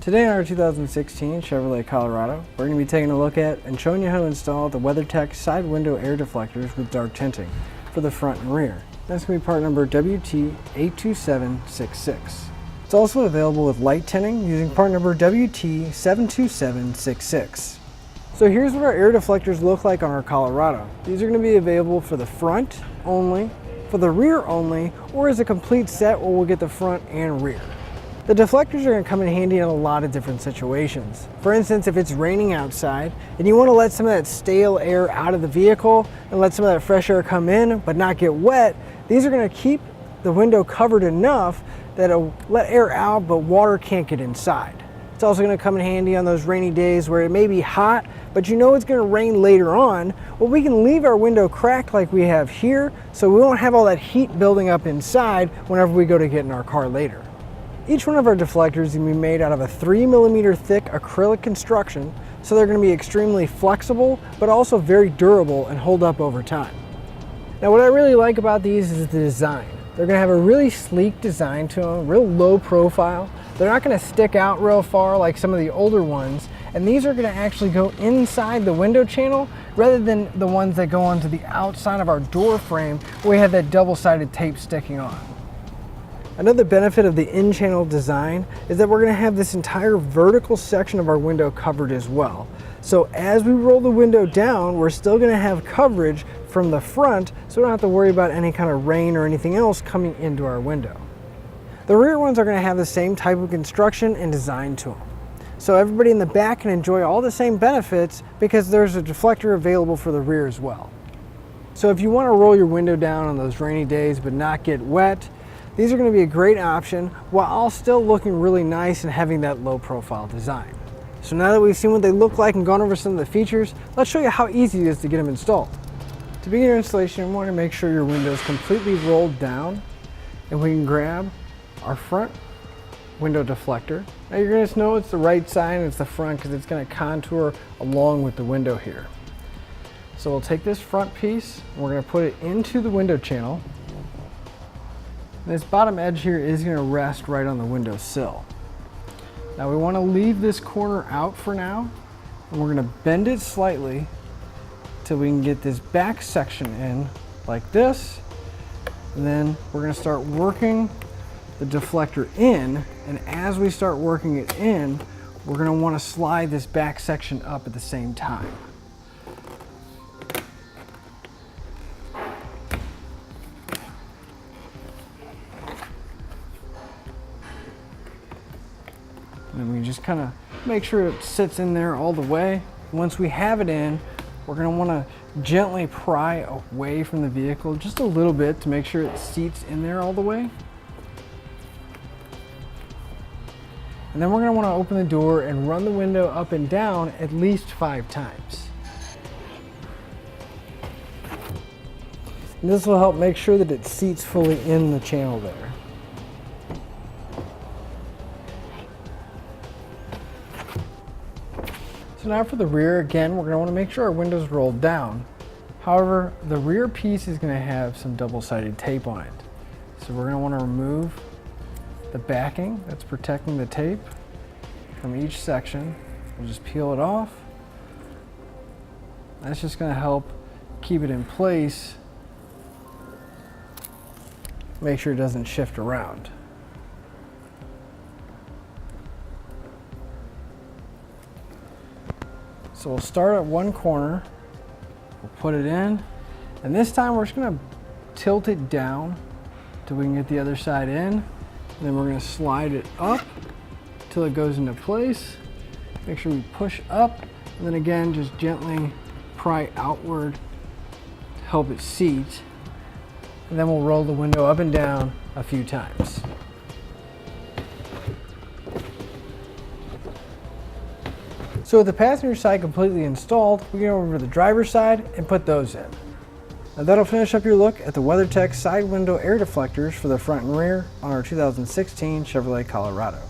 Today on our 2016 Chevrolet Colorado, we're going to be taking a look at and showing you how to install the WeatherTech side window air deflectors with dark tinting for the front and rear. That's going to be part number WT82766. It's also available with light tinting using part number WT72766. So here's what our air deflectors look like on our Colorado. These are going to be available for the front only, for the rear only, or as a complete set where we'll get the front and rear. The deflectors are going to come in handy in a lot of different situations. For instance, if it's raining outside and you want to let some of that stale air out of the vehicle and let some of that fresh air come in but not get wet, these are going to keep the window covered enough that it'll let air out but water can't get inside. It's also going to come in handy on those rainy days where it may be hot but you know it's going to rain later on. Well, we can leave our window cracked like we have here so we won't have all that heat building up inside whenever we go to get in our car later. Each one of our deflectors is going to be made out of a 3mm thick acrylic construction, so they're going to be extremely flexible, but also very durable and hold up over time. Now what I really like about these is the design. They're going to have a really sleek design to them, real low profile. They're not going to stick out real far like some of the older ones, and these are going to actually go inside the window channel rather than the ones that go onto the outside of our door frame where we have that double-sided tape sticking on. Another benefit of the in-channel design is that we're going to have this entire vertical section of our window covered as well. So as we roll the window down, we're still going to have coverage from the front, so we don't have to worry about any kind of rain or anything else coming into our window. The rear ones are going to have the same type of construction and design to them. So everybody in the back can enjoy all the same benefits because there's a deflector available for the rear as well. So if you want to roll your window down on those rainy days but not get wet, these are going to be a great option while still looking really nice and having that low profile design. So now that we've seen what they look like and gone over some of the features, let's show you how easy it is to get them installed. To begin your installation, you want to make sure your window is completely rolled down, and we can grab our front window deflector. Now you're going to know it's the right side and it's the front because it's going to contour along with the window here. So we'll take this front piece and we're going to put it into the window channel. This bottom edge here is going to rest right on the window sill. Now we want to leave this corner out for now, and we're going to bend it slightly till we can get this back section in like this, and then we're going to start working the deflector in, and as we start working it in, we're going to want to slide this back section up at the same time. And we just kind of make sure it sits in there all the way. Once we have it in, we're going to want to gently pry away from the vehicle just a little bit to make sure it seats in there all the way. And then we're going to want to open the door and run the window up and down at least 5 times. And this will help make sure that it seats fully in the channel there. So now for the rear, again, we're going to want to make sure our window's rolled down. However, the rear piece is going to have some double-sided tape on it. So we're going to want to remove the backing that's protecting the tape from each section. We'll just peel it off. That's just going to help keep it in place, make sure it doesn't shift around. So we'll start at one corner, we'll put it in, and this time we're just going to tilt it down till we can get the other side in, and then we're going to slide it up till it goes into place. Make sure we push up, and then again just gently pry outward to help it seat, and then we'll roll the window up and down a few times. So with the passenger side completely installed, we go over to the driver's side and put those in. Now that'll finish up your look at the WeatherTech side window air deflectors for the front and rear on our 2016 Chevrolet Colorado.